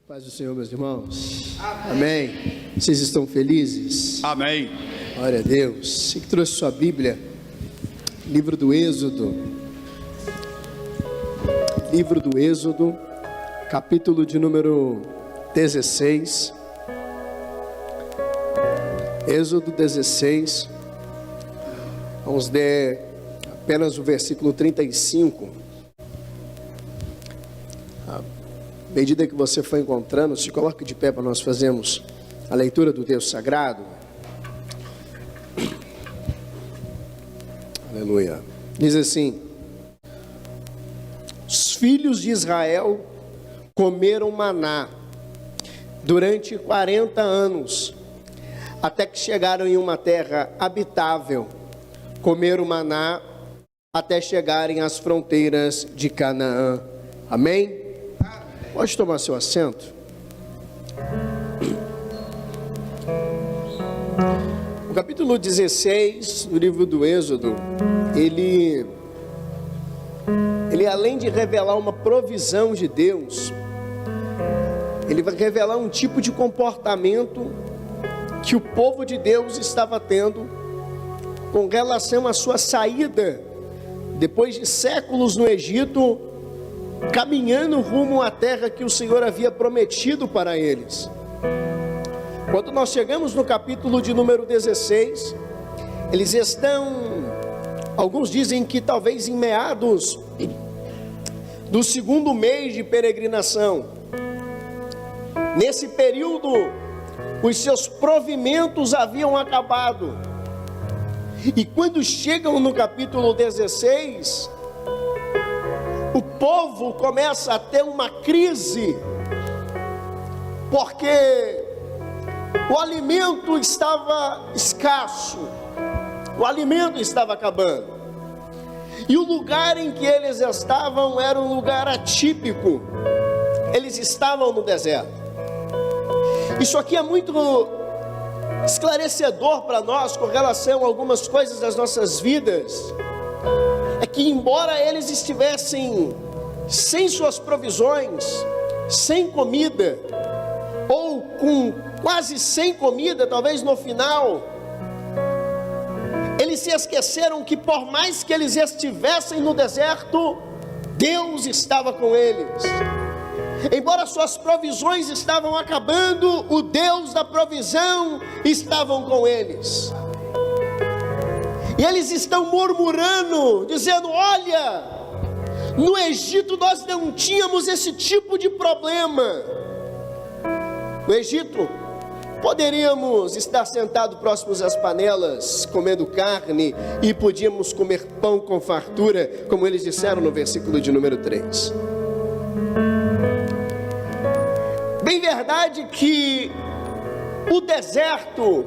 Paz do Senhor, meus irmãos. Amém. Vocês estão felizes? Amém. Glória a Deus. Você que trouxe sua Bíblia, livro do Êxodo, capítulo de número 16. Êxodo 16. Vamos ler apenas o versículo 35. À medida que você for encontrando, se coloque de pé para nós fazermos a leitura do Deus Sagrado. Aleluia. Diz assim: os filhos de Israel comeram maná durante 40 anos, até que chegaram em uma terra habitável. Comeram maná até chegarem às fronteiras de Canaã. Amém? Pode tomar seu assento. O capítulo 16 do livro do Êxodo, ele além de revelar uma provisão de Deus, ele vai revelar um tipo de comportamento que o povo de Deus estava tendo com relação à sua saída, depois de séculos no Egito, caminhando rumo à terra que o Senhor havia prometido para eles. Quando nós chegamos no capítulo de número 16, eles estão, alguns dizem que talvez em meados do segundo mês de peregrinação. Nesse período, os seus provimentos haviam acabado. E quando chegam no capítulo 16, o povo começa a ter uma crise, porque o alimento estava escasso, o alimento estava acabando, e o lugar em que eles estavam era um lugar atípico. Eles estavam no deserto. Isso aqui é muito esclarecedor para nós com relação a algumas coisas das nossas vidas. É que embora eles estivessem sem suas provisões, sem comida, ou com quase sem comida, talvez no final, eles se esqueceram que por mais que eles estivessem no deserto, Deus estava com eles. Embora suas provisões estavam acabando, o Deus da provisão estava com eles. E eles estão murmurando, dizendo: olha, no Egito nós não tínhamos esse tipo de problema. No Egito, poderíamos estar sentados próximos às panelas, comendo carne, e podíamos comer pão com fartura, como eles disseram no versículo de número 3. Bem verdade que o deserto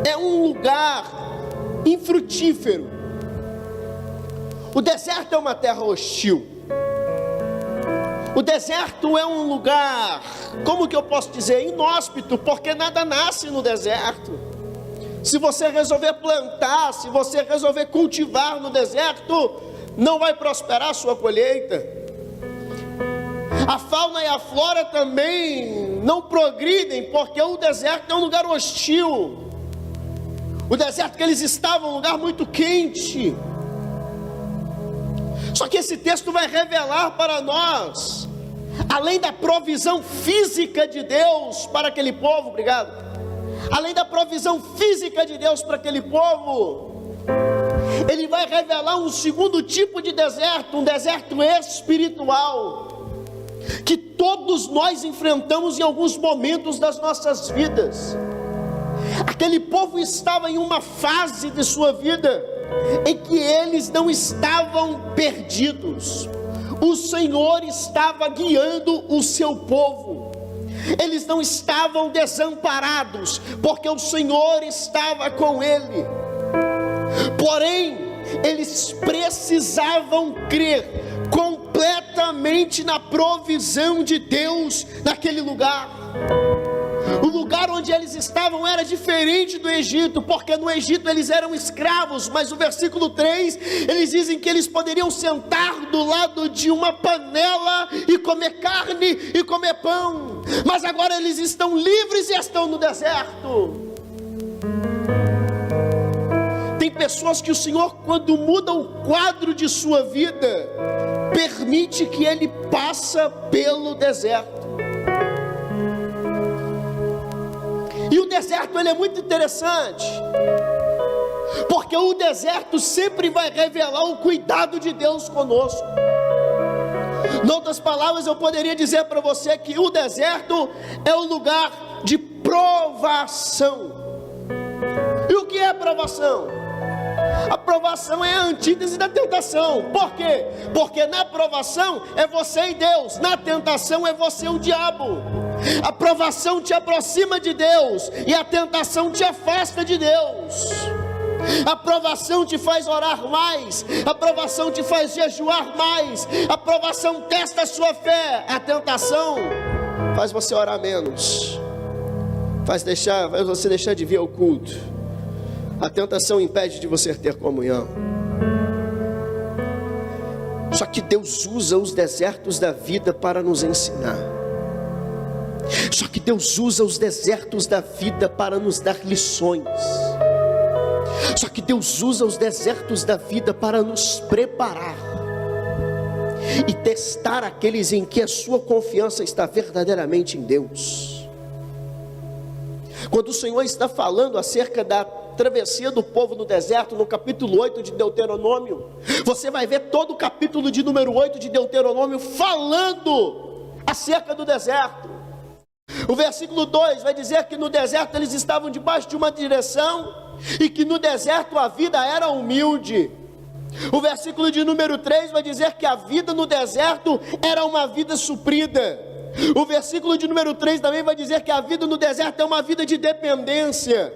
é um lugar infrutífero. O deserto é uma terra hostil. O deserto é um lugar, como que eu posso dizer, inóspito, porque nada nasce no deserto. Se você resolver plantar, se você resolver cultivar no deserto, não vai prosperar a sua colheita. A fauna e a flora também não progridem, porque o deserto é um lugar hostil. O deserto que eles estavam é um lugar muito quente. Só que esse texto vai revelar para nós, além da provisão física de Deus para aquele povo, além da provisão física de Deus para aquele povo, ele vai revelar um segundo tipo de deserto, um deserto espiritual, que todos nós enfrentamos em alguns momentos das nossas vidas. Aquele povo estava em uma fase de sua vida em que eles não estavam perdidos. O Senhor estava guiando o seu povo. Eles não estavam desamparados, porque o Senhor estava com ele. Porém, eles precisavam crer completamente na provisão de Deus naquele lugar. lugar onde eles estavam era diferente do Egito, porque no Egito eles eram escravos, mas no versículo 3, eles dizem que eles poderiam sentar do lado de uma panela e comer carne e comer pão, mas agora eles estão livres e estão no deserto. Tem pessoas que o Senhor, quando muda o quadro de sua vida, permite que ele passe pelo deserto. E o deserto ele é muito interessante, porque o deserto sempre vai revelar o cuidado de Deus conosco. Em outras palavras, eu poderia dizer para você que o deserto é o lugar de provação. E o que é provação? A provação é a antítese da tentação. Por quê? Porque na provação é você e Deus, na tentação é você e o diabo. A provação te aproxima de Deus e a tentação te afasta de Deus. A provação te faz orar mais, a provação te faz jejuar mais, a provação testa a sua fé, a tentação faz você orar menos, faz você deixar de vir ao culto. A tentação impede de você ter comunhão. Só que Deus usa os desertos da vida para nos ensinar. Só que Deus usa os desertos da vida para nos dar lições. Só que Deus usa os desertos da vida para nos preparar e testar aqueles em que a sua confiança está verdadeiramente em Deus. Quando o Senhor está falando acerca da travessia do povo no deserto, no capítulo 8 de Deuteronômio, você vai ver todo o capítulo de número 8 de Deuteronômio falando acerca do deserto. O versículo 2 vai dizer que no deserto eles estavam debaixo de uma direção e que no deserto a vida era humilde. O versículo de número 3 vai dizer que a vida no deserto era uma vida suprida. O versículo de número 3 também vai dizer que a vida no deserto é uma vida de dependência.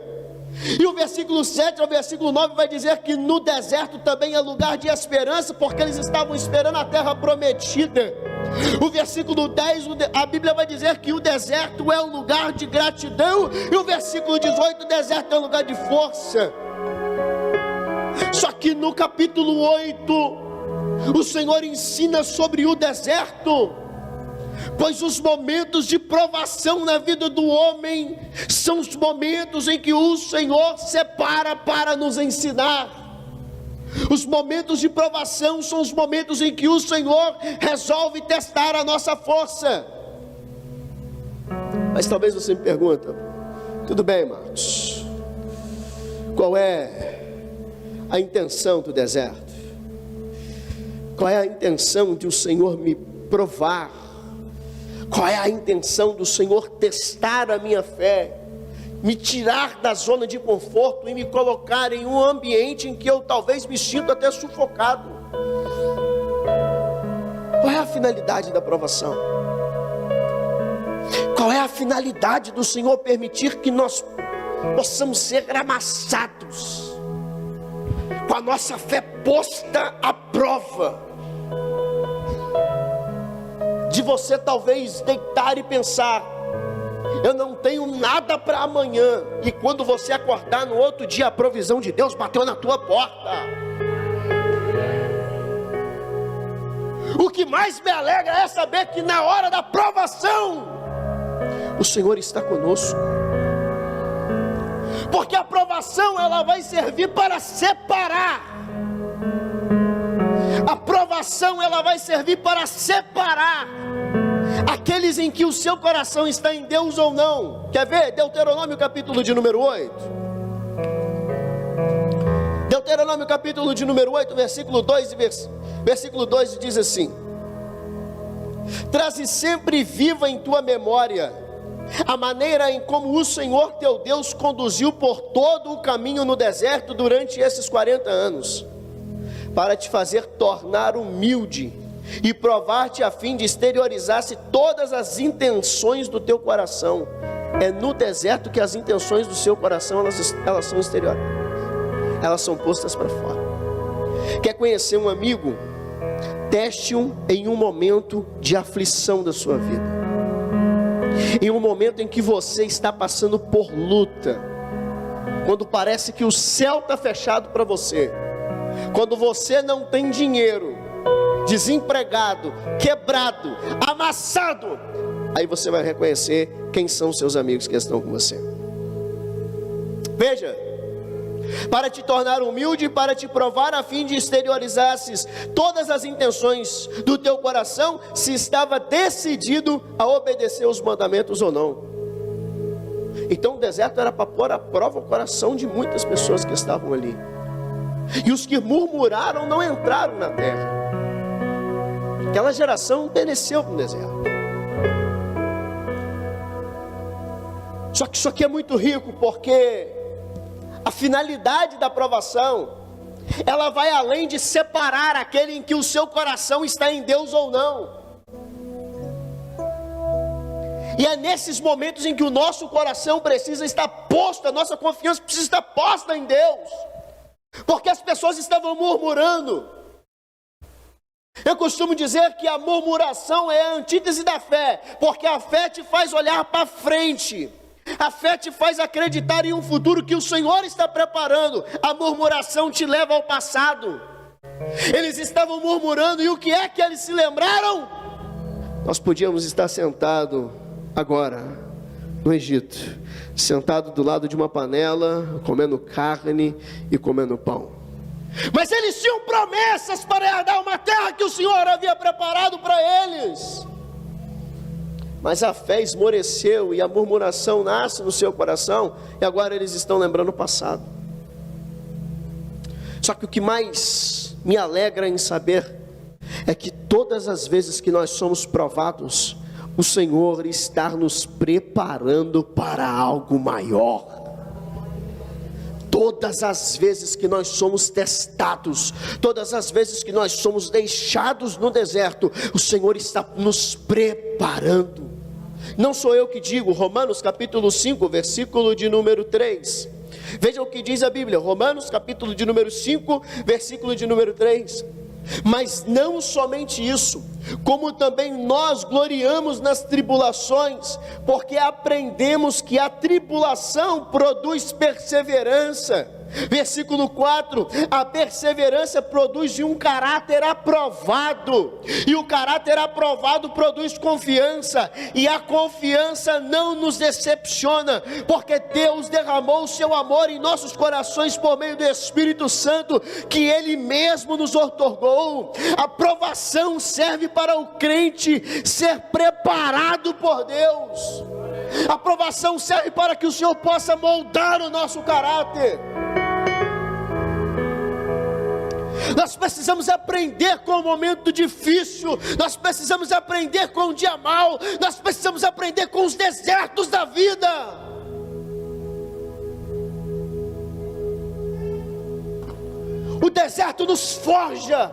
E o versículo 7 ao versículo 9 vai dizer que no deserto também é lugar de esperança, porque eles estavam esperando a terra prometida. O versículo 10, a Bíblia vai dizer que o deserto é um lugar de gratidão. E o versículo 18, o deserto é um lugar de força. Só que no capítulo 8, o Senhor ensina sobre o deserto. Pois os momentos de provação na vida do homem são os momentos em que o Senhor separa para nos ensinar. Os momentos de provação são os momentos em que o Senhor resolve testar a nossa força. Mas talvez você me pergunte: tudo bem, Marcos, qual é a intenção do deserto? Qual é a intenção de o Senhor me provar? Qual é a intenção do Senhor testar a minha fé, me tirar da zona de conforto e me colocar em um ambiente em que eu talvez me sinta até sufocado? Qual é a finalidade da provação? Qual é a finalidade do Senhor permitir que nós possamos ser amassados, com a nossa fé posta à prova? De você talvez deitar e pensar: eu não tenho nada para amanhã, e quando você acordar no outro dia, a provisão de Deus bateu na tua porta. O que mais me alegra é saber que na hora da provação, o Senhor está conosco, porque a provação ela vai servir para separar. A provação ela vai servir para separar aqueles em que o seu coração está em Deus ou não. Quer ver? Deuteronômio capítulo de número 8. Deuteronômio capítulo de número 8, versículo 2 versículo 2 diz assim: traze sempre viva em tua memória a maneira em como o Senhor teu Deus conduziu por todo o caminho no deserto durante esses 40 anos, para te fazer tornar humilde e provar-te a fim de exteriorizar-se todas as intenções do teu coração. É no deserto que as intenções do seu coração elas são exteriores, elas são postas para fora. Quer conhecer um amigo? Teste-o em um momento de aflição da sua vida. Em um momento em que você está passando por luta, quando parece que o céu está fechado para você, quando você não tem dinheiro, desempregado, quebrado, amassado, aí você vai reconhecer quem são os seus amigos que estão com você. Veja, para te tornar humilde e para te provar, a fim de exteriorizasses todas as intenções do teu coração, se estava decidido a obedecer os mandamentos ou não. Então o deserto era para pôr à prova o coração de muitas pessoas que estavam ali. E os que murmuraram não entraram na terra. Aquela geração pereceu no deserto. Só que isso aqui é muito rico, porque a finalidade da provação, ela vai além de separar aquele em que o seu coração está em Deus ou não. E é nesses momentos em que o nosso coração precisa estar posto, a nossa confiança precisa estar posta em Deus, porque as pessoas estavam murmurando. Eu costumo dizer que a murmuração é a antítese da fé, porque a fé te faz olhar para frente, a fé te faz acreditar em um futuro que o Senhor está preparando. A murmuração te leva ao passado. Eles estavam murmurando, e o que é que eles se lembraram? Nós podíamos estar sentados agora no Egito, sentado do lado de uma panela, comendo carne e comendo pão. Mas eles tinham promessas para herdar uma terra que o Senhor havia preparado para eles. Mas a fé esmoreceu e a murmuração nasce no seu coração, e agora eles estão lembrando o passado. Só que o que mais me alegra em saber é que todas as vezes que nós somos provados, o Senhor está nos preparando para algo maior. Todas as vezes que nós somos testados, todas as vezes que nós somos deixados no deserto, o Senhor está nos preparando. Não sou eu que digo, Romanos capítulo 5, versículo de número 3. Veja o que diz a Bíblia, Romanos capítulo de número 5, versículo de número 3. Mas não somente isso, como também nós gloriamos nas tribulações, porque aprendemos que a tribulação produz perseverança. Versículo 4, a perseverança produz um caráter aprovado, e o caráter aprovado produz confiança, e a confiança não nos decepciona, porque Deus derramou o seu amor em nossos corações por meio do Espírito Santo, que Ele mesmo nos outorgou. A provação serve para o crente ser preparado por Deus. A provação serve para que o Senhor possa moldar o nosso caráter. Nós precisamos aprender com o momento difícil, nós precisamos aprender com o dia mau, nós precisamos aprender com os desertos da vida. O deserto nos forja,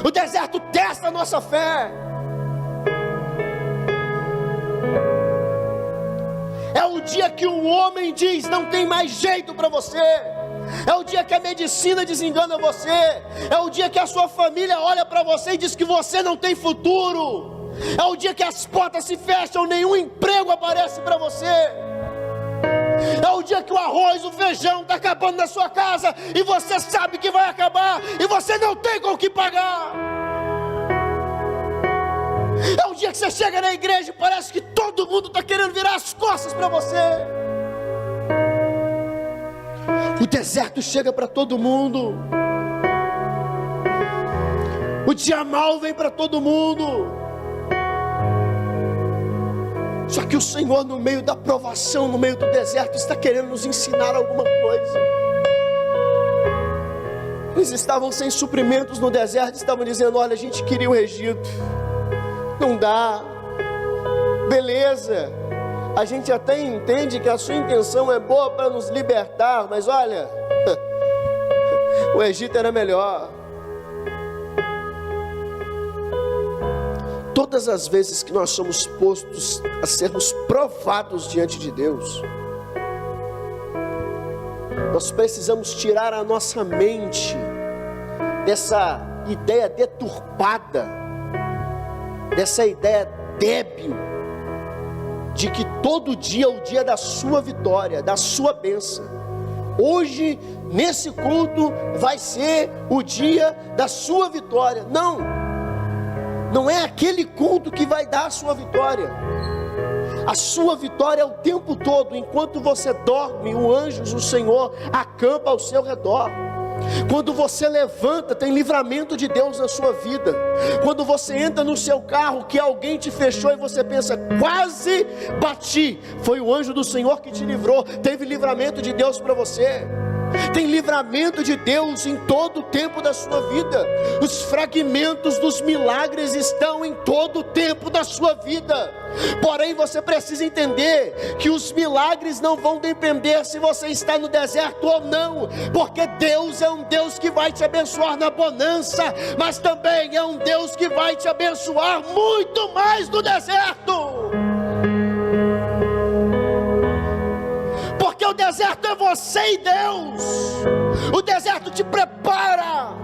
o deserto testa a nossa fé. É o dia que o homem diz: não tem mais jeito para você. É o dia que a medicina desengana você. É o dia que a sua família olha para você e diz que você não tem futuro. É o dia que as portas se fecham, nenhum emprego aparece para você. É o dia que o arroz, o feijão está acabando na sua casa, e você sabe que vai acabar, e você não tem com o que pagar. É o dia que você chega na igreja e parece que todo mundo está querendo virar as costas para você. O deserto chega para todo mundo. O dia mau vem para todo mundo. Só que o Senhor, no meio da provação, no meio do deserto, está querendo nos ensinar alguma coisa. Eles estavam sem suprimentos no deserto, estavam dizendo: olha, a gente queria o Egito, não dá. Beleza, a gente até entende que a sua intenção é boa para nos libertar, mas olha, o Egito era melhor. Todas as vezes que nós somos postos a sermos provados diante de Deus, nós precisamos tirar a nossa mente dessa ideia deturpada, dessa ideia débil de que todo dia é o dia da sua vitória, da sua bênção. Hoje, nesse culto, vai ser o dia da sua vitória. Não é aquele culto que vai dar a sua vitória. A sua vitória é o tempo todo. Enquanto você dorme, o anjo do Senhor acampa ao seu redor. Quando você levanta, tem livramento de Deus na sua vida. Quando você entra no seu carro, que alguém te fechou e você pensa, quase bati, foi o anjo do Senhor que te livrou. Teve livramento de Deus para você. Tem livramento de Deus em todo o tempo da sua vida. Os fragmentos dos milagres estão em todo o tempo da sua vida. Porém, você precisa entender que os milagres não vão depender se você está no deserto ou não, porque Deus é um Deus que vai te abençoar na bonança, mas também é um Deus que vai te abençoar muito mais no deserto. Porque o deserto é você e Deus. O deserto te prepara.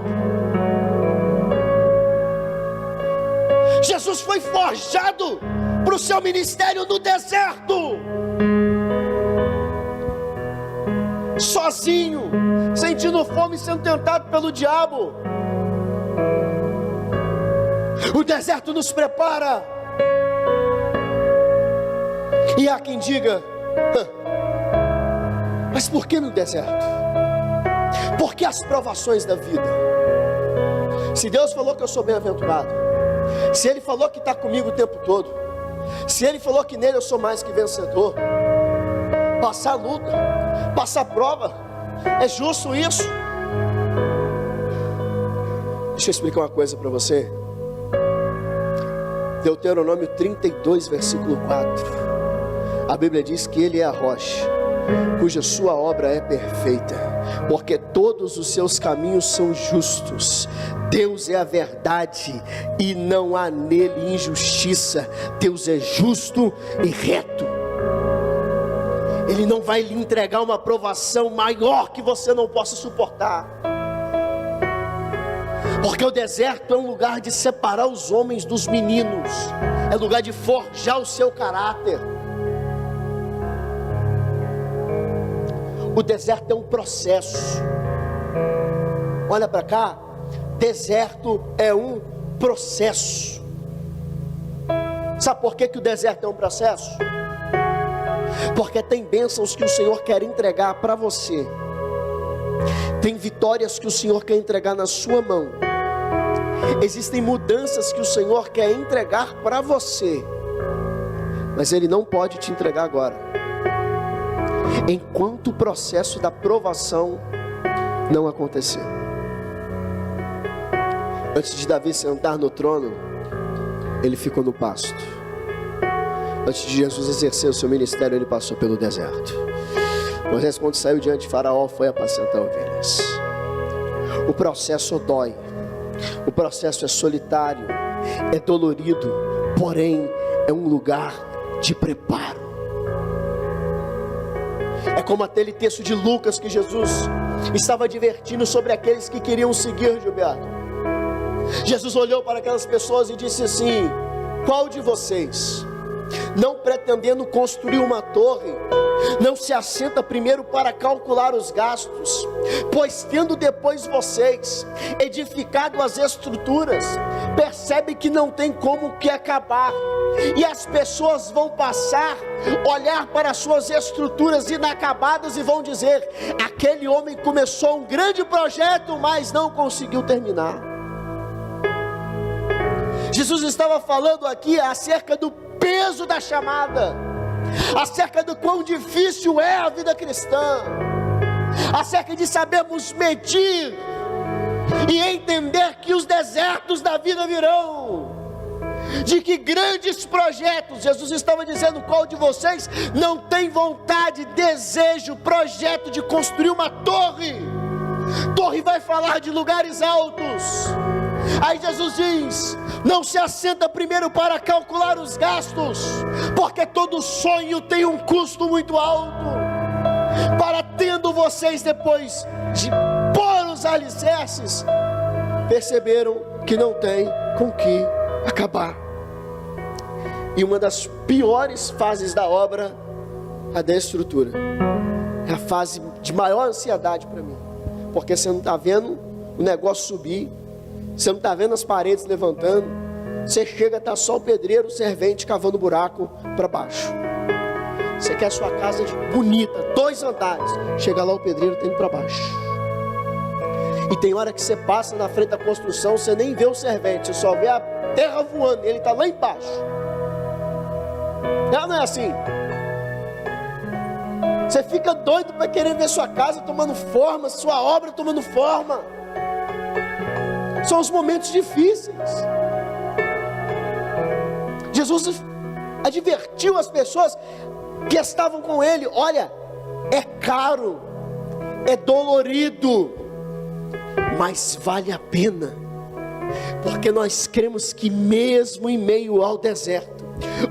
Jesus foi forjado para o seu ministério no deserto, sozinho, sentindo fome, sendo tentado pelo diabo. O deserto nos prepara. E há quem diga, mas por que no deserto? Por que as provações da vida? Se Deus falou que eu sou bem-aventurado, se Ele falou que está comigo o tempo todo, se Ele falou que nele eu sou mais que vencedor, passar luta, passar prova, é justo isso? Deixa eu explicar uma coisa para você. Deuteronômio 32, versículo 4. A Bíblia diz que Ele é a rocha, cuja sua obra é perfeita, porque todos os seus caminhos são justos. Deus é a verdade e não há nele injustiça. Deus é justo e reto. Ele não vai lhe entregar uma provação maior que você não possa suportar, porque o deserto é um lugar de separar os homens dos meninos, é lugar de forjar o seu caráter. O deserto é um processo. Olha para cá. Deserto é um processo. Sabe por que o deserto é um processo? Porque tem bênçãos que o Senhor quer entregar para você. Tem vitórias que o Senhor quer entregar na sua mão. Existem mudanças que o Senhor quer entregar para você, mas Ele não pode te entregar agora, enquanto o processo da provação não acontecer. Antes de Davi sentar no trono, ele ficou no pasto. Antes de Jesus exercer o seu ministério, ele passou pelo deserto. Moisés, quando saiu diante de Faraó, foi apacentar ovelhas. O processo dói, o processo é solitário, é dolorido, porém é um lugar de preparo. É como aquele texto de Lucas que Jesus estava advertindo sobre aqueles que queriam seguir Gilberto. Jesus olhou para aquelas pessoas e disse assim: qual de vocês, não pretendendo construir uma torre, não se assenta primeiro para calcular os gastos? Pois tendo depois vocês edificado as estruturas, percebe que não tem como que acabar, e as pessoas vão passar, olhar para as suas estruturas inacabadas e vão dizer: aquele homem começou um grande projeto, mas não conseguiu terminar. Jesus estava falando aqui acerca do peso da chamada, acerca do quão difícil é a vida cristã, acerca de sabermos medir e entender que os desertos da vida virão, de que grandes projetos. Jesus estava dizendo: qual de vocês não tem vontade, desejo, projeto de construir uma torre? Torre vai falar de lugares altos. Aí Jesus diz: não se assenta primeiro para calcular os gastos, porque todo sonho tem um custo muito alto, para tendo vocês depois de pôr os alicerces, perceberam que não tem com que acabar. E uma das piores fases da obra, a da estrutura, é a fase de maior ansiedade para mim, porque você não está vendo o negócio subir, você não está vendo as paredes levantando, você chega, está só o pedreiro, o servente cavando buraco para baixo. Você quer a sua casa bonita, 2 andares, chega lá o pedreiro está indo para baixo. E tem hora que você passa na frente da construção, você nem vê o servente, você só vê a terra voando, e ele está lá embaixo. Não é assim? Você fica doido para querer ver sua casa tomando forma, sua obra tomando forma. São os momentos difíceis. Jesus advertiu as pessoas que estavam com ele: olha, é caro, é dolorido, mas vale a pena, porque nós cremos que mesmo em meio ao deserto,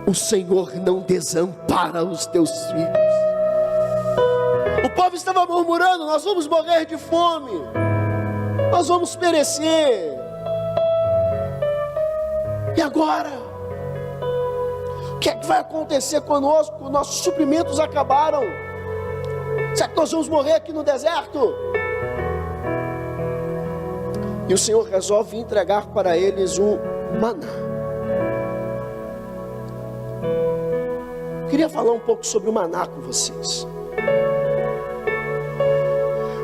o Senhor não desampara os teus filhos. O povo estava murmurando: nós vamos morrer de fome, nós vamos perecer. E agora? O que é que vai acontecer conosco? Nossos suprimentos acabaram. Será que nós vamos morrer aqui no deserto? E o Senhor resolve entregar para eles o maná. Eu queria falar um pouco sobre o maná com vocês.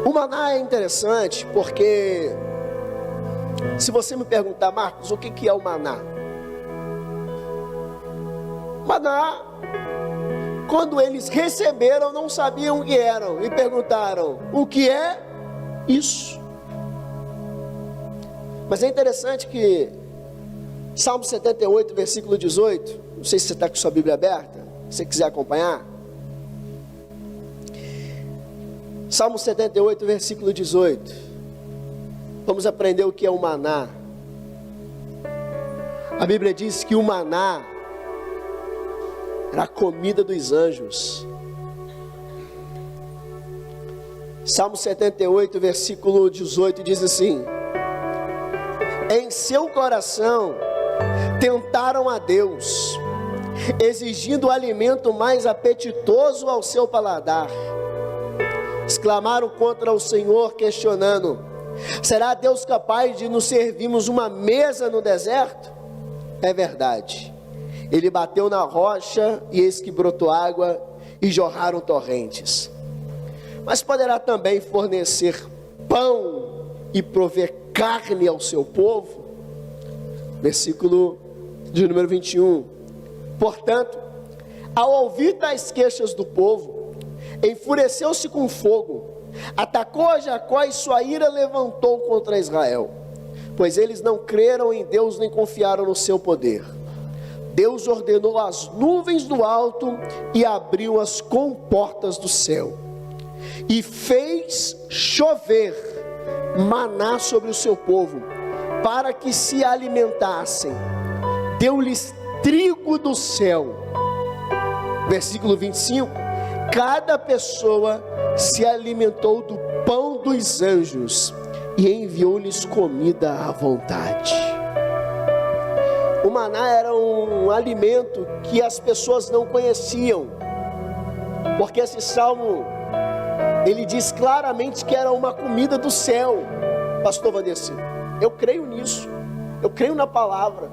O maná é interessante porque, se você me perguntar: Marcos, o que é o maná? Maná, quando eles receberam, não sabiam o que eram, e perguntaram: o que é isso? Mas é interessante que Salmo 78, versículo 18, não sei se você está com sua Bíblia aberta, se você quiser acompanhar. Salmo 78, versículo 18. Vamos aprender o que é o maná. A Bíblia diz que o maná era a comida dos anjos. Salmo 78, versículo 18 diz assim: em seu coração tentaram a Deus, exigindo o alimento mais apetitoso ao seu paladar. Exclamaram contra o Senhor, questionando: será Deus capaz de nos servirmos uma mesa no deserto? É verdade. Ele bateu na rocha, e eis que brotou água, e jorraram torrentes. Mas poderá também fornecer pão e prover carne ao seu povo? Versículo de número 21. Portanto, ao ouvir tais queixas do povo, enfureceu-se com fogo, atacou a Jacó, e sua ira levantou contra Israel, pois eles não creram em Deus, nem confiaram no seu poder. Deus ordenou as nuvens do alto e abriu as comportas do céu, e fez chover maná sobre o seu povo, para que se alimentassem. Deu-lhes trigo do céu. Versículo 25. Cada pessoa se alimentou do pão dos anjos, e enviou-lhes comida à vontade. O maná era um alimento que as pessoas não conheciam, porque esse salmo, ele diz claramente que era uma comida do céu. Pastor Vandercy, eu creio nisso, eu creio na palavra.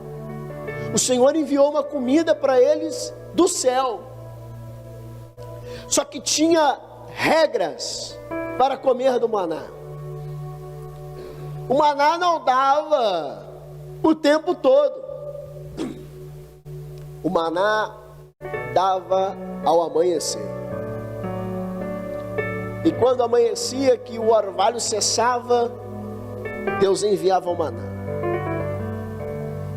O Senhor enviou uma comida para eles do céu, só que tinha regras para comer do maná. O maná não dava o tempo todo. O maná dava ao amanhecer. E quando amanhecia, que o orvalho cessava, Deus enviava o maná.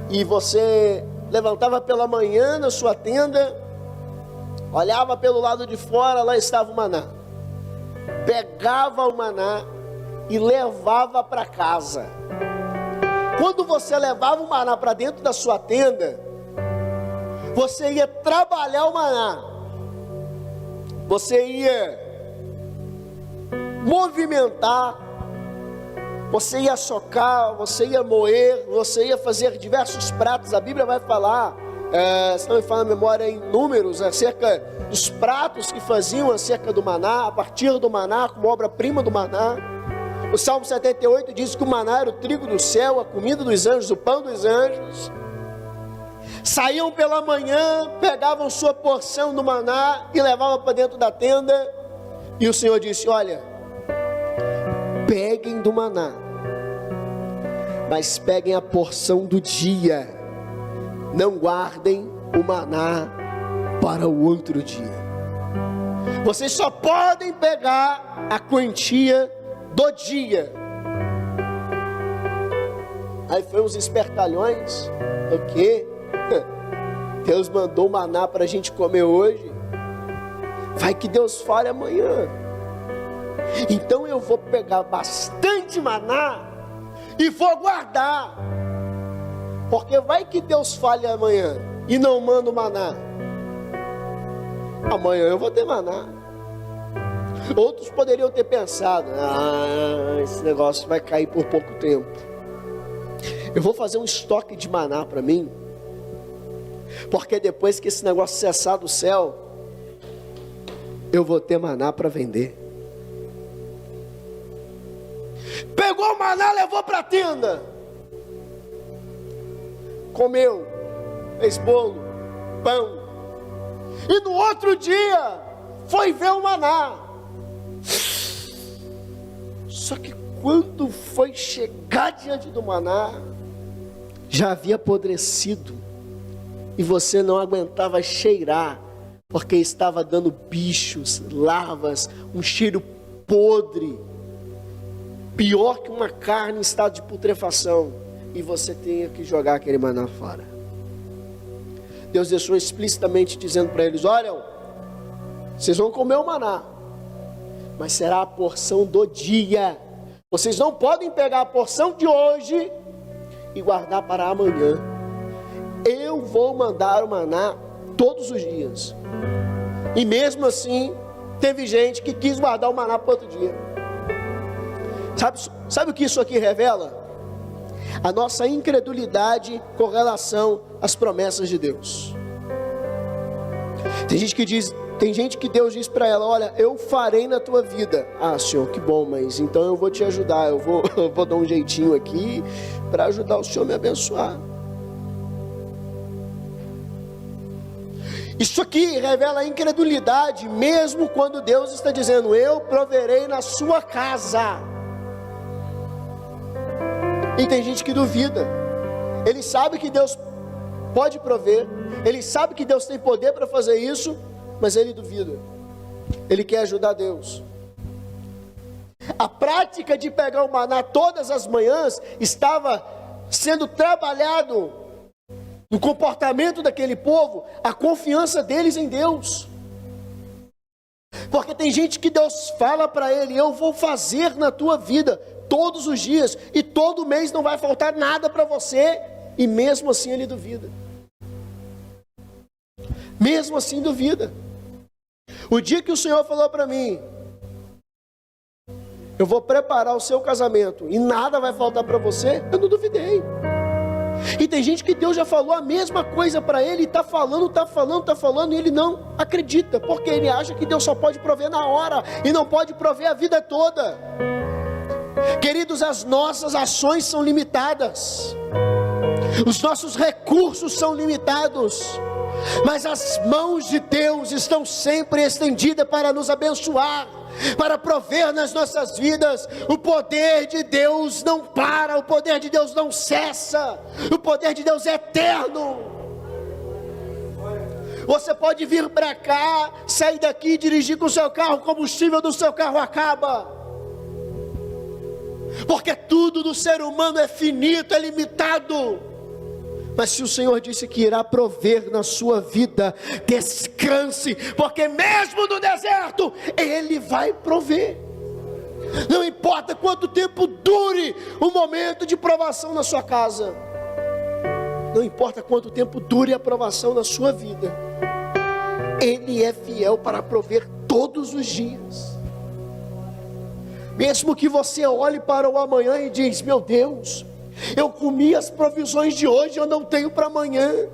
E você levantava pela manhã na sua tenda, olhava pelo lado de fora, lá estava o maná. Pegava o maná e levava para casa. Quando você levava o maná para dentro da sua tenda, você ia trabalhar o maná, você ia movimentar, você ia socar, você ia moer, você ia fazer diversos pratos. A Bíblia vai falar se não me fala a memória, em Números, acerca dos pratos que faziam acerca do maná, a partir do maná, como obra-prima do maná. O Salmo 78 diz que o maná era o trigo do céu, a comida dos anjos, o pão dos anjos. Saíam pela manhã, pegavam sua porção do maná e levavam para dentro da tenda. E o Senhor disse: olha, peguem do maná, mas peguem a porção do dia, não guardem o maná para o outro dia. Vocês só podem pegar a quantia do dia. Aí foi uns espertalhões: o quê? Deus mandou maná para a gente comer hoje, vai que Deus fale amanhã. Então eu vou pegar bastante maná e vou guardar, porque vai que Deus fale amanhã e não manda o maná. Amanhã eu vou ter maná. Outros poderiam ter pensado: esse negócio vai cair por pouco tempo, eu vou fazer um estoque de maná para mim, porque depois que esse negócio cessar do céu, eu vou ter maná para vender. Pegou o maná, levou para a tenda, comeu, fez bolo, pão, e no outro dia foi ver o maná. Só que quando foi chegar diante do maná, já havia apodrecido, e você não aguentava cheirar, porque estava dando bichos, larvas, um cheiro podre, pior que uma carne em estado de putrefação, e você tinha que jogar aquele maná fora. Deus deixou explicitamente dizendo para eles: olha, vocês vão comer o maná, mas será a porção do dia. Vocês não podem pegar a porção de hoje e guardar para amanhã. Eu vou mandar o maná todos os dias. E mesmo assim, teve gente que quis guardar o maná para outro dia. Sabe o que isso aqui revela? A nossa incredulidade com relação às promessas de Deus. Tem gente que Deus diz para ela: olha, eu farei na tua vida. Ah, Senhor, que bom, mas então eu vou te ajudar, eu vou dar um jeitinho aqui para ajudar o Senhor a me abençoar. Isso aqui revela a incredulidade, mesmo quando Deus está dizendo: eu proverei na sua casa. E tem gente que duvida. Ele sabe que Deus pode prover, ele sabe que Deus tem poder para fazer isso, mas ele duvida. Ele quer ajudar Deus. A prática de pegar o maná todas as manhãs estava sendo trabalhado no comportamento daquele povo, a confiança deles em Deus. Porque tem gente que Deus fala para ele: eu vou fazer na tua vida todos os dias, e todo mês não vai faltar nada para você, e mesmo assim ele duvida. Mesmo assim duvida. O dia que o Senhor falou para mim: eu vou preparar o seu casamento e nada vai faltar para você, eu não duvidei. E tem gente que Deus já falou a mesma coisa para ele, e está falando, e ele não acredita, porque ele acha que Deus só pode prover na hora, e não pode prover a vida toda. Queridos, as nossas ações são limitadas, os nossos recursos são limitados, mas as mãos de Deus estão sempre estendidas para nos abençoar, para prover nas nossas vidas. O poder de Deus não para, o poder de Deus não cessa, o poder de Deus é eterno. Você pode vir para cá, sair daqui e dirigir com o seu carro, o combustível do seu carro acaba, porque tudo do ser humano é finito, é limitado. Mas se o Senhor disse que irá prover na sua vida, descanse, porque mesmo no deserto, Ele vai prover. Não importa quanto tempo dure o momento de provação na sua casa, não importa quanto tempo dure a provação na sua vida, Ele é fiel para prover todos os dias. Mesmo que você olhe para o amanhã e diz: meu Deus, eu comi as provisões de hoje, eu não tenho para amanhã.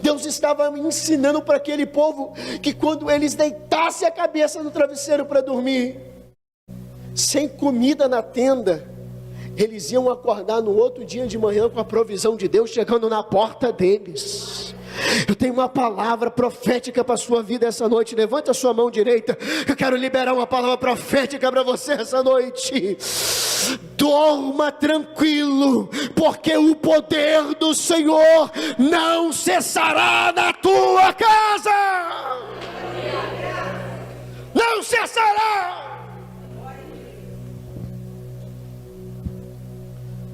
Deus estava ensinando para aquele povo que quando eles deitassem a cabeça no travesseiro para dormir, sem comida na tenda, eles iam acordar no outro dia de manhã com a provisão de Deus chegando na porta deles. Eu tenho uma palavra profética para a sua vida essa noite. Levante a sua mão direita. Eu quero liberar uma palavra profética para você essa noite. Dorma tranquilo, porque o poder do Senhor não cessará na tua casa. Não cessará.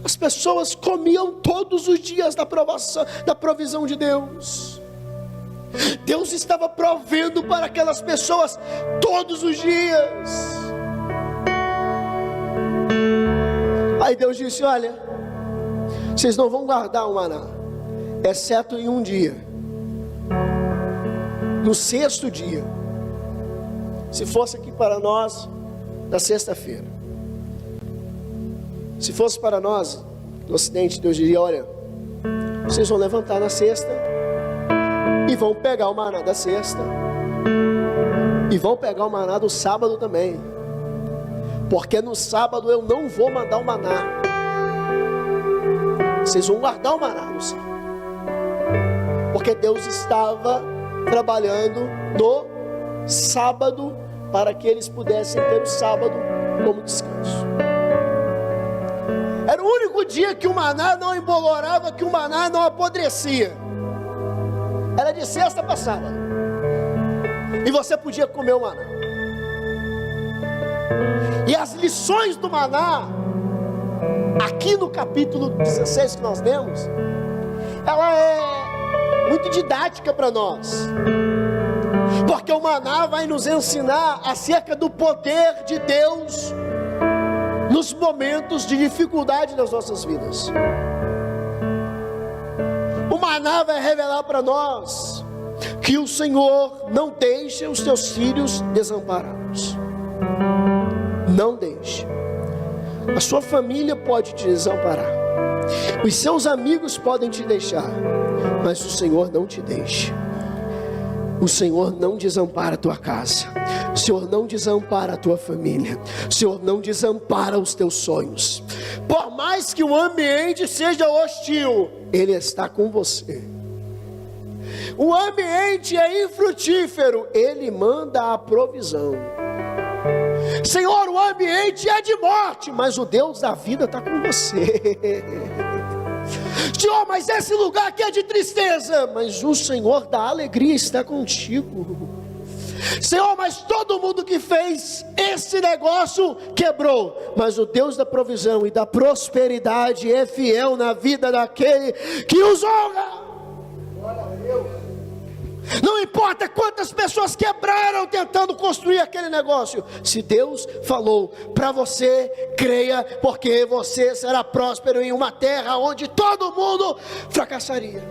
As pessoas comiam todos os dias da provisão de Deus. Deus estava provendo para aquelas pessoas todos os dias. Aí Deus disse: olha, vocês não vão guardar o maná, exceto em um dia, no sexto dia. Se fosse aqui para nós, na sexta-feira. Se fosse para nós, no Ocidente, Deus diria: olha, vocês vão levantar na sexta, e vão pegar o maná da sexta, e vão pegar o maná do sábado também, porque no sábado eu não vou mandar o maná. Vocês vão guardar o maná no sábado, porque Deus estava trabalhando no sábado, para que eles pudessem ter o sábado como descanso. Era o único dia que o maná não embolorava, que o maná não apodrecia. Era de sexta para sábado, e você podia comer o maná. E as lições do maná, aqui no capítulo 16 que nós lemos, ela é muito didática para nós, porque o maná vai nos ensinar acerca do poder de Deus nos momentos de dificuldade das nossas vidas. O maná vai revelar para nós que o Senhor não deixa os teus filhos desamparados. Não deixe. A sua família pode te desamparar, os seus amigos podem te deixar, mas o Senhor não te deixa. O Senhor não desampara a tua casa, o Senhor não desampara a tua família, o Senhor não desampara os teus sonhos. Por mais que o ambiente seja hostil, Ele está com você. O ambiente é infrutífero, Ele manda a provisão. Senhor, o ambiente é de morte, mas o Deus da vida está com você. Senhor, mas esse lugar aqui é de tristeza, mas o Senhor da alegria está contigo. Senhor, mas todo mundo que fez esse negócio quebrou, mas o Deus da provisão e da prosperidade é fiel na vida daquele que os honra. Glória a Deus. Não importa quantas pessoas quebraram tentando construir aquele negócio, se Deus falou para você, creia, porque você será próspero em uma terra onde todo mundo fracassaria.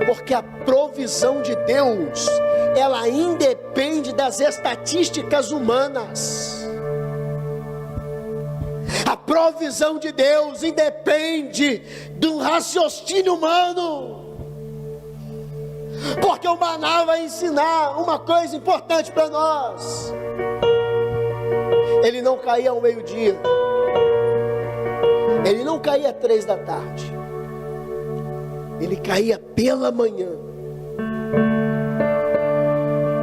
Porque a provisão de Deus, ela independe das estatísticas humanas. A provisão de Deus independe do raciocínio humano. Porque o maná vai ensinar uma coisa importante para nós. Ele não caía ao meio-dia, ele não caía às 3 da tarde, ele caía pela manhã,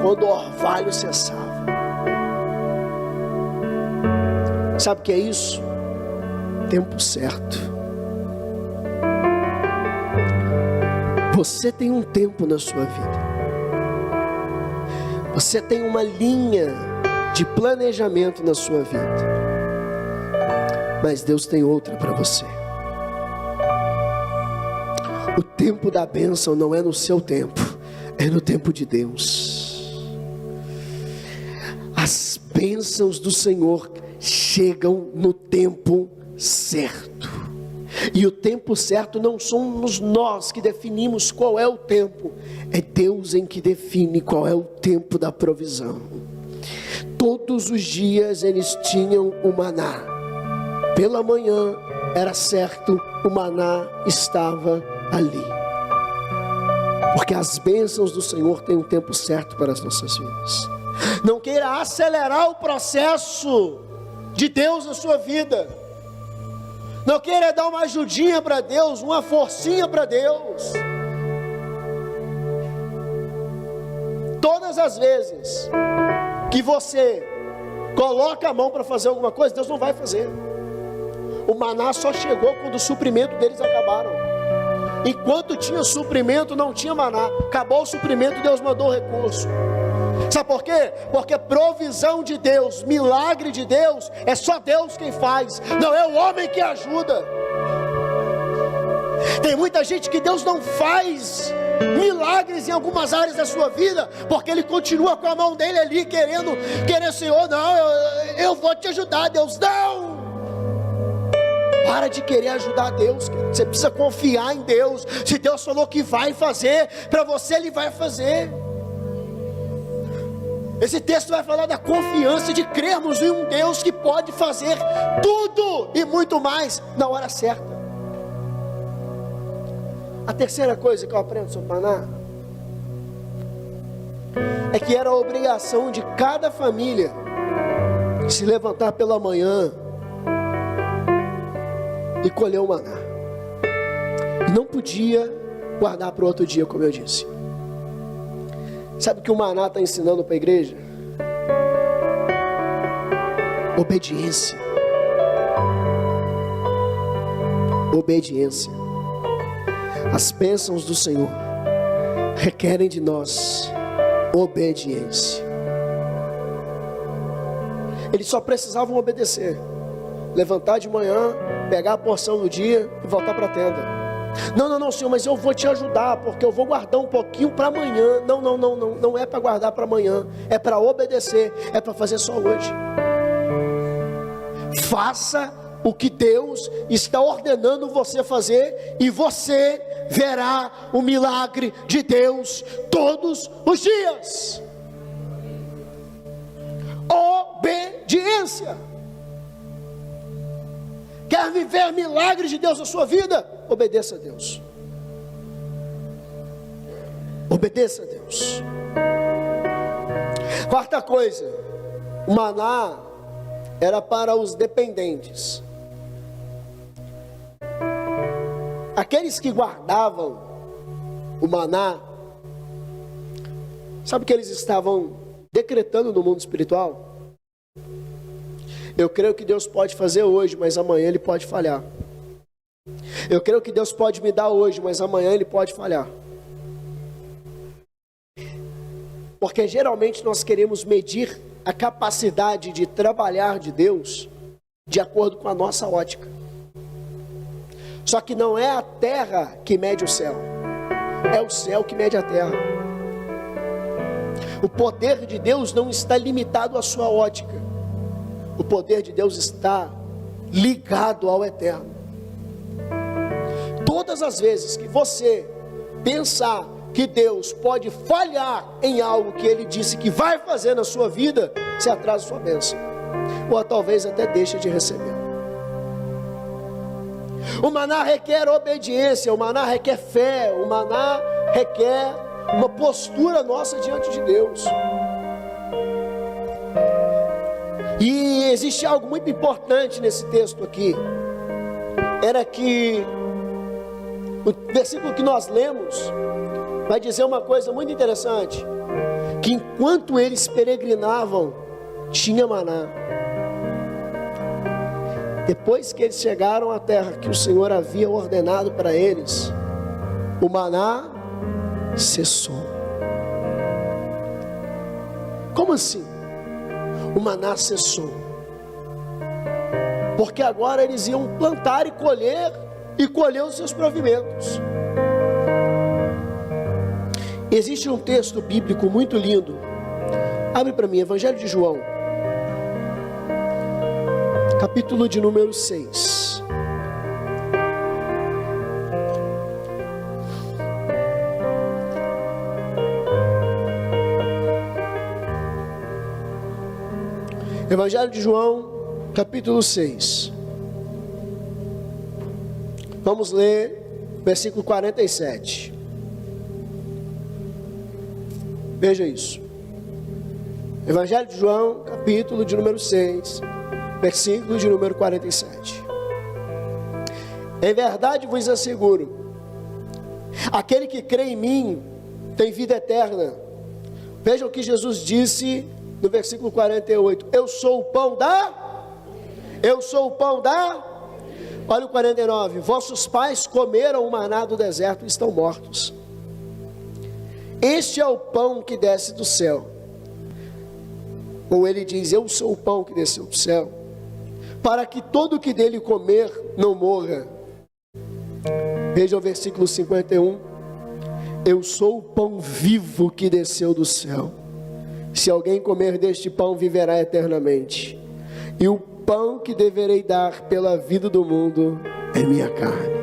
quando o orvalho cessava. Sabe o que é isso? Tempo certo. Você tem um tempo na sua vida, você tem uma linha de planejamento na sua vida, mas Deus tem outra para você. O tempo da bênção não é no seu tempo, é no tempo de Deus. As bênçãos do Senhor chegam no tempo certo, e o tempo certo não somos nós que definimos qual é o tempo, é Deus em que define qual é o tempo da provisão. Todos os dias eles tinham o maná, pela manhã era certo, o maná estava ali. Porque as bênçãos do Senhor têm um tempo certo para as nossas vidas. Não queira acelerar o processo de Deus na sua vida. Não queira dar uma ajudinha para Deus, uma forcinha para Deus. Todas as vezes que você coloca a mão para fazer alguma coisa, Deus não vai fazer. O maná só chegou quando o suprimento deles acabaram. Enquanto tinha suprimento, não tinha maná. Acabou o suprimento, Deus mandou o recurso. Sabe por quê? Porque provisão de Deus, milagre de Deus, é só Deus quem faz, não é o homem que ajuda. Tem muita gente que Deus não faz milagres em algumas áreas da sua vida, porque Ele continua com a mão dele ali, querendo, Senhor, não, eu vou te ajudar, Deus, não. Para de querer ajudar Deus, você precisa confiar em Deus. Se Deus falou que vai fazer, para você Ele vai fazer. Esse texto vai falar da confiança de crermos em um Deus que pode fazer tudo e muito mais na hora certa. A terceira coisa que eu aprendo sobre maná é que era a obrigação de cada família se levantar pela manhã e colher o maná. Não podia guardar para o outro dia, como eu disse. Sabe o que o maná está ensinando para a igreja? Obediência. Obediência. As bênçãos do Senhor requerem de nós obediência. Eles só precisavam obedecer. Levantar de manhã, pegar a porção do dia e voltar para a tenda. Não, Senhor, mas eu vou te ajudar, porque eu vou guardar um pouquinho para amanhã. Não é para guardar para amanhã, é para obedecer, é para fazer só hoje. Faça o que Deus está ordenando você fazer, e você verá o milagre de Deus todos os dias. Obediência. Quer viver milagres de Deus na sua vida? Obedeça a Deus. Obedeça a Deus. Quarta coisa, o maná era para os dependentes. Aqueles que guardavam o maná, sabe o que eles estavam decretando no mundo espiritual? Eu creio que Deus pode fazer hoje, mas amanhã Ele pode falhar. Eu creio que Deus pode me dar hoje, mas amanhã Ele pode falhar. Porque geralmente nós queremos medir a capacidade de trabalhar de Deus de acordo com a nossa ótica. Só que não é a terra que mede o céu, é o céu que mede a terra. O poder de Deus não está limitado à sua ótica. O poder de Deus está ligado ao eterno. Todas as vezes que você pensar que Deus pode falhar em algo que Ele disse que vai fazer na sua vida, você atrasa sua bênção, ou talvez até deixa de receber. O maná requer obediência, o maná requer fé, o maná requer uma postura nossa diante de Deus. E existe algo muito importante nesse texto aqui. Era que o versículo que nós lemos vai dizer uma coisa muito interessante: que enquanto eles peregrinavam, tinha maná. Depois que eles chegaram à terra que o Senhor havia ordenado para eles, o maná cessou. Como assim? O maná cessou. Porque agora eles iam plantar e colher os seus provimentos. Existe um texto bíblico muito lindo. Abre para mim, Evangelho de João, capítulo de número 6. Evangelho de João, capítulo 6. Vamos ler versículo 47. Veja isso. Evangelho de João, capítulo de número 6, versículo de número 47. Em verdade vos asseguro, aquele que crê em mim tem vida eterna. Veja o que Jesus disse no versículo 48. Eu sou o pão da... Olha o 49. Vossos pais comeram o maná do deserto e estão mortos. Este é o pão que desce do céu. Ou ele diz, eu sou o pão que desceu do céu, para que todo que dele comer não morra. Veja o versículo 51. Eu sou o pão vivo que desceu do céu. Se alguém comer deste pão, viverá eternamente. E o pão que deverei dar pela vida do mundo é minha carne.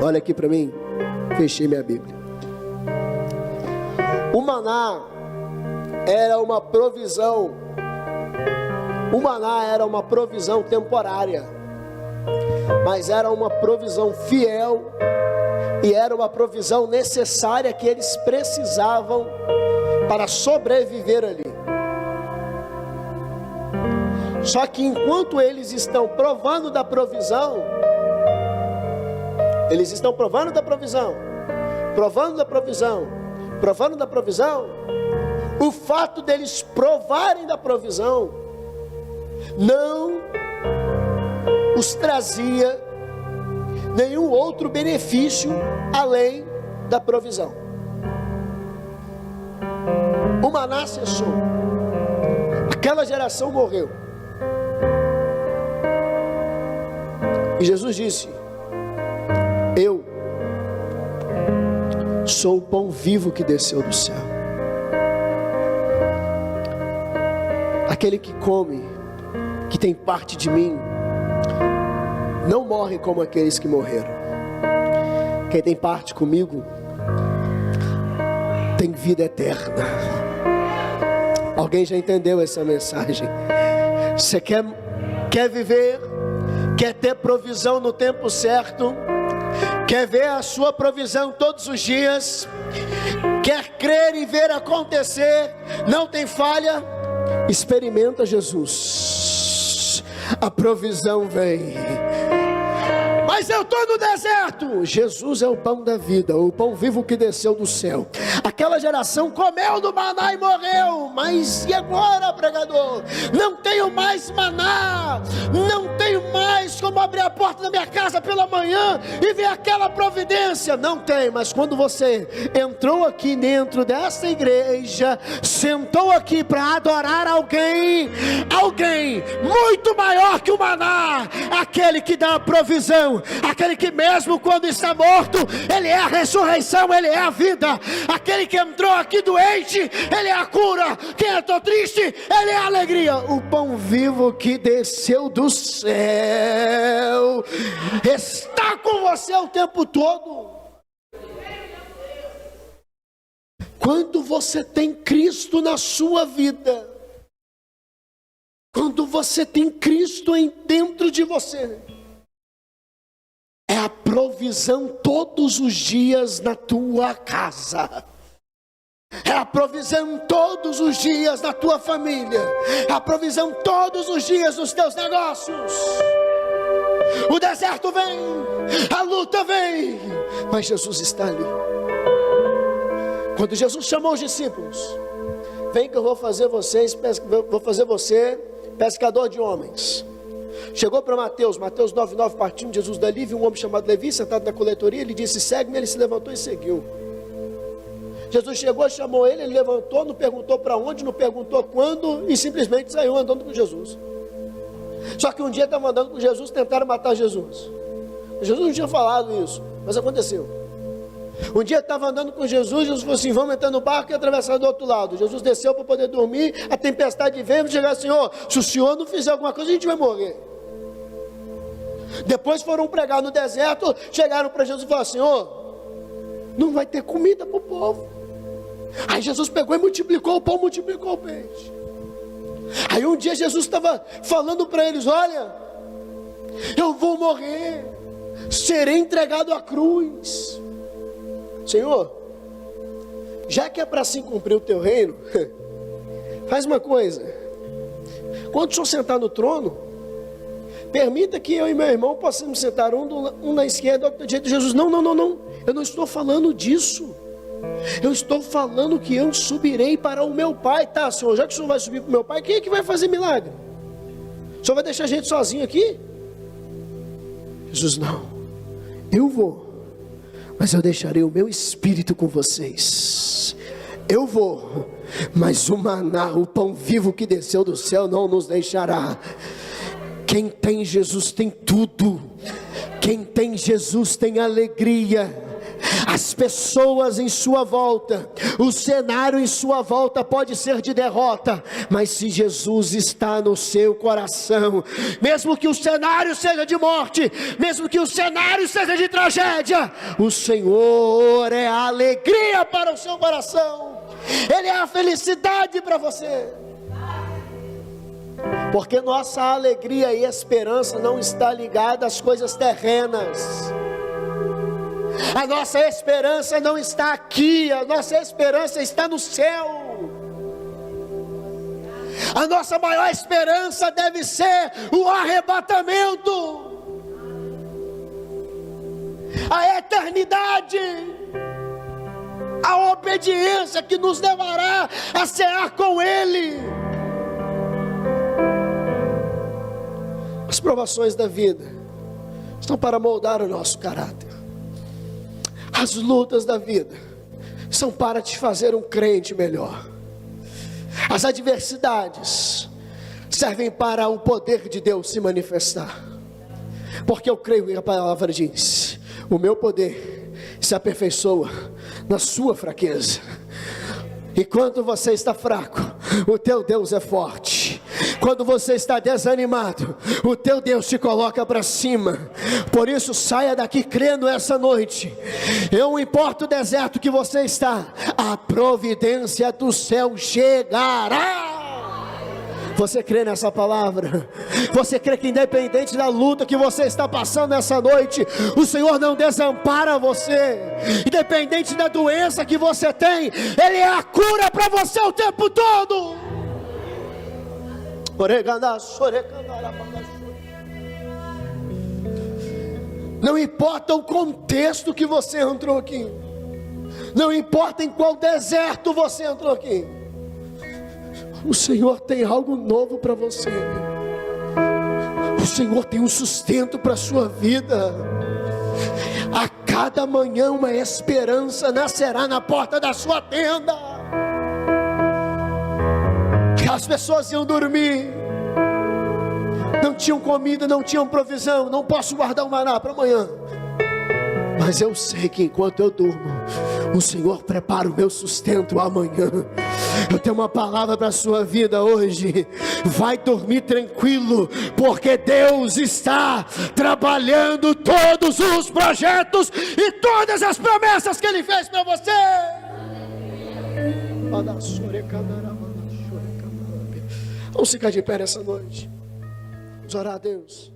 Olha aqui para mim. Fechei minha Bíblia. O maná era uma provisão. O maná era uma provisão temporária, mas era uma provisão fiel e era uma provisão necessária que eles precisavam para sobreviver ali. Só que enquanto eles estão provando da provisão, o fato deles provarem da provisão não os trazia nenhum outro benefício além da provisão. O maná cessou, aquela geração morreu, e Jesus disse, eu sou o pão vivo que desceu do céu. Aquele que come, que tem parte de mim, não morre como aqueles que morreram. Quem tem parte comigo tem vida eterna. Alguém já entendeu essa mensagem? Você quer viver, quer ter provisão no tempo certo, quer ver a sua provisão todos os dias, quer crer e ver acontecer, não tem falha, experimenta Jesus. A provisão vem. Mas eu estou no deserto. Jesus é o pão da vida, o pão vivo que desceu do céu. Aquela geração comeu do maná e morreu. Mas e agora, pregador? Não tenho mais maná, não tenho mais como abrir a porta da minha casa pela manhã e ver aquela providência. Não tem, mas quando você entrou aqui dentro dessa igreja, sentou aqui para adorar alguém muito maior que o maná, aquele que dá a provisão, aquele que mesmo quando está morto, ele é a ressurreição, ele é a vida. Aquele que entrou aqui doente, ele é a cura. Quem entrou triste, ele é a alegria. O pão vivo que desceu do céu está com você o tempo todo. Quando você tem Cristo na sua vida, quando você tem Cristo dentro de você, é a provisão todos os dias na tua casa. É a provisão todos os dias na tua família. É a provisão todos os dias nos teus negócios. O deserto vem, a luta vem, mas Jesus está ali. Quando Jesus chamou os discípulos, vem que eu vou fazer você pescador de homens. Chegou para Mateus 9,9, partindo de Jesus dali, viu um homem chamado Levi sentado na coletoria, ele disse, segue-me, ele se levantou e seguiu. Jesus chegou, chamou ele, ele levantou, não perguntou para onde, não perguntou quando, e simplesmente saiu andando com Jesus. Só que um dia estava andando com Jesus, tentaram matar Jesus. Jesus não tinha falado isso, mas aconteceu. Um dia estava andando com Jesus, Jesus falou assim, vamos entrar no barco e atravessar do outro lado. Jesus desceu para poder dormir, a tempestade veio, chegar, Senhor, se o Senhor não fizer alguma coisa, a gente vai morrer. Depois foram pregar no deserto, chegaram para Jesus e falaram, Senhor, não vai ter comida para o povo. Aí Jesus pegou e multiplicou o pão, multiplicou o peixe. Aí um dia Jesus estava falando para eles, olha, eu vou morrer, serei entregado à cruz. Senhor, já que é para assim cumprir o teu reino, faz uma coisa: quando o Senhor sentar no trono, permita que eu e meu irmão possamos sentar um na esquerda, outro na direita de Jesus. Não, eu não estou falando disso. Eu estou falando que eu subirei para o meu Pai. Tá, Senhor, já que o Senhor vai subir para o meu Pai, quem é que vai fazer milagre? O Senhor vai deixar a gente sozinho aqui? Jesus: não, eu vou, mas eu deixarei o meu Espírito com vocês. Eu vou, mas o maná, o pão vivo que desceu do céu não nos deixará. Quem tem Jesus tem tudo. Quem tem Jesus tem alegria. As pessoas em sua volta, o cenário em sua volta pode ser de derrota, mas se Jesus está no seu coração, mesmo que o cenário seja de morte, mesmo que o cenário seja de tragédia, o Senhor é a alegria para o seu coração. Ele é a felicidade para você. Porque nossa alegria e esperança não está ligada às coisas terrenas. A nossa esperança não está aqui, a nossa esperança está no céu. A nossa maior esperança deve ser o arrebatamento, a eternidade, a obediência que nos levará a cear com Ele. As provações da vida estão para moldar o nosso caráter. As lutas da vida são para te fazer um crente melhor. As adversidades servem para o poder de Deus se manifestar. Porque eu creio que a palavra diz: o meu poder se aperfeiçoa na sua fraqueza. E quando você está fraco, o teu Deus é forte. Quando você está desanimado, o teu Deus te coloca para cima. Por isso, saia daqui crendo essa noite. Não importa o deserto que você está, a providência do céu chegará. Você crê nessa palavra? Você crê que independente da luta que você está passando essa noite, o Senhor não desampara você? Independente da doença que você tem, Ele é a cura para você o tempo todo. Não importa o contexto que você entrou aqui, não importa em qual deserto você entrou aqui, o Senhor tem algo novo para você. O Senhor tem um sustento para a sua vida. A cada manhã uma esperança nascerá na porta da sua tenda. As pessoas iam dormir, não tinham comida, não tinham provisão. Não posso guardar o maná para amanhã, mas eu sei que enquanto eu durmo, o Senhor prepara o meu sustento amanhã. Eu tenho uma palavra para a sua vida hoje. Vai dormir tranquilo, porque Deus está trabalhando todos os projetos e todas as promessas que Ele fez para você. Vamos ficar de pé nessa noite. Vamos orar a Deus.